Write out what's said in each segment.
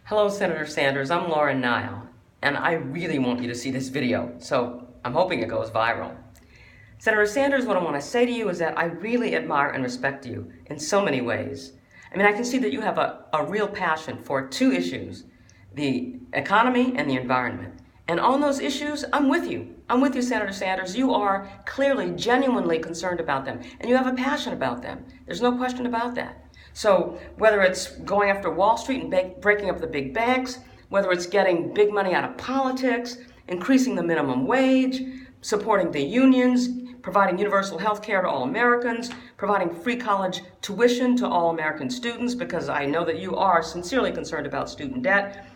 Hello, Senator Sanders. I'm Lauren Nile, and I really want you to see this video, so I'm hoping it goes viral. Senator Sanders, what I want to say to you is that I really admire and respect you in so many ways. I mean, I can see that you have a real passion for two issues, the economy and the environment. And on those issues, I'm with you. I'm with you, Senator Sanders. You are clearly, genuinely concerned about them, and you have a passion about them. There's no question about that. So whether it's going after Wall Street and breaking up the big banks, whether it's getting big money out of politics, increasing the minimum wage, supporting the unions, providing universal health care to all Americans, providing free college tuition to all American students, because I know that you are sincerely concerned about student debt.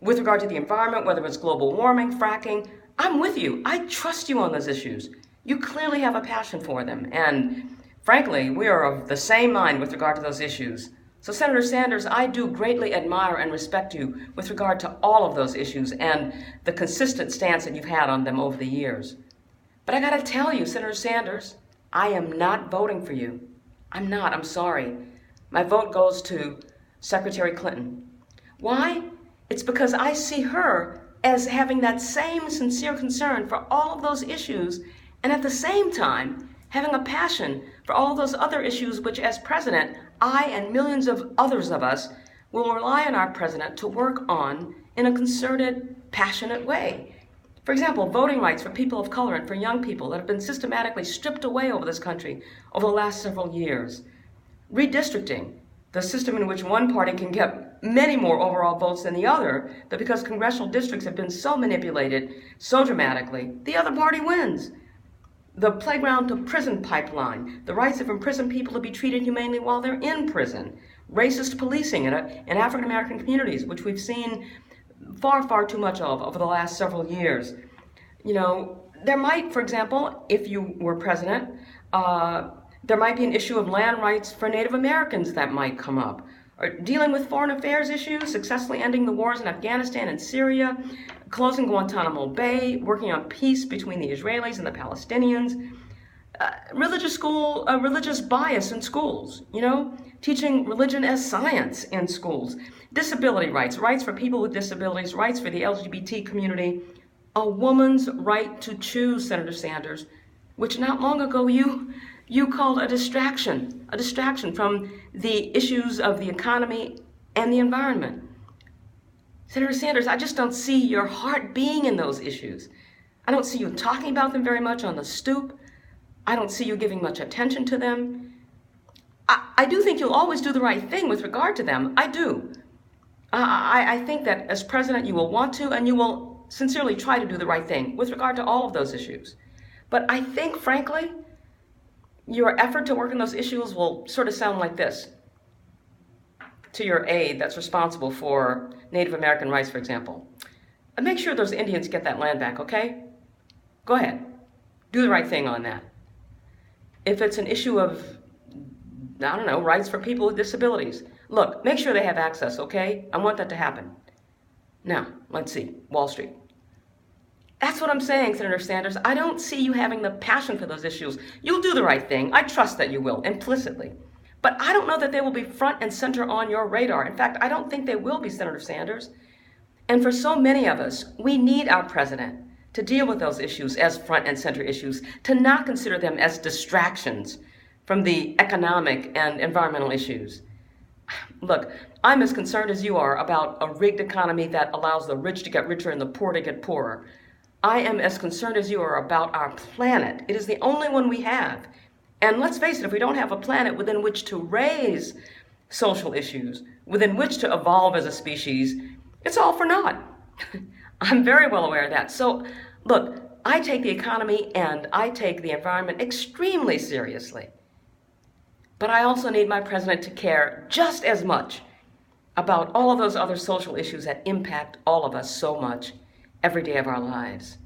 With regard to the environment, whether it's global warming, fracking, I'm with you. I trust you on those issues. You clearly have a passion for them, and frankly, we are of the same mind with regard to those issues. So, Senator Sanders, I do greatly admire and respect you with regard to all of those issues and the consistent stance that you've had on them over the years. But I gotta tell you, Senator Sanders, I am not voting for you. I'm not, I'm sorry. My vote goes to Secretary Clinton. Why? It's because I see her as having that same sincere concern for all of those issues, and at the same time, having a passion for all those other issues which, as president, I and millions of others of us will rely on our president to work on in a concerted, passionate way. For example, voting rights for people of color and for young people that have been systematically stripped away over this country over the last several years. Redistricting, the system in which one party can get many more overall votes than the other, but because congressional districts have been so manipulated so dramatically, the other party wins. The playground to prison pipeline, the rights of imprisoned people to be treated humanely while they're in prison, racist policing in African American communities, which we've seen far, far too much of over the last several years. You know, there might, for example, if you were president, there might be an issue of land rights for Native Americans that might come up. Or dealing with foreign affairs issues, successfully ending the wars in Afghanistan and Syria, closing Guantanamo Bay, working on peace between the Israelis and the Palestinians, religious bias in schools, you know, teaching religion as science in schools, disability rights, rights for people with disabilities, rights for the LGBT community, a woman's right to choose, Senator Sanders, which not long ago you called a distraction from the issues of the economy and the environment. Senator Sanders, I just don't see your heart being in those issues. I don't see you talking about them very much on the stoop. I don't see you giving much attention to them. I do think you'll always do the right thing with regard to them. I do. I think that as president you will want to, and you will sincerely try to do the right thing with regard to all of those issues. But I think, frankly, your effort to work on those issues will sort of sound like this to your aide that's responsible for Native American rights, for example. And make sure those Indians get that land back, okay? Go ahead. Do the right thing on that. If it's an issue of, I don't know, rights for people with disabilities, look, make sure they have access, okay? I want that to happen. Now, let's see, Wall Street. That's what I'm saying, Senator Sanders. I don't see you having the passion for those issues. You'll do the right thing. I trust that you will, implicitly. But I don't know that they will be front and center on your radar. In fact, I don't think they will be, Senator Sanders. And for so many of us, we need our president to deal with those issues as front and center issues, to not consider them as distractions from the economic and environmental issues. Look, I'm as concerned as you are about a rigged economy that allows the rich to get richer and the poor to get poorer. I am as concerned as you are about our planet. It is the only one we have. And let's face it, if we don't have a planet within which to raise social issues, within which to evolve as a species, it's all for naught. I'm very well aware of that. So, look, I take the economy and I take the environment extremely seriously. But I also need my president to care just as much about all of those other social issues that impact all of us so much every day of our lives.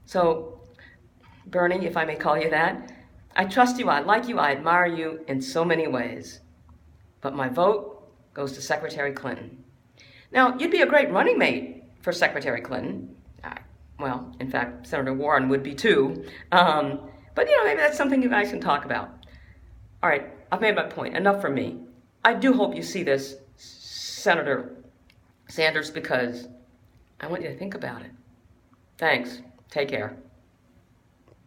So, Bernie, if I may call you that, I trust you, I like you, I admire you in so many ways. But my vote goes to Secretary Clinton. Now, you'd be a great running mate for Secretary Clinton. Well, in fact, Senator Warren would be too. But, you know, maybe that's something you guys can talk about. All right, I've made my point. Enough from me. I do hope you see this, Senator Sanders, because I want you to think about it. Thanks. Take care.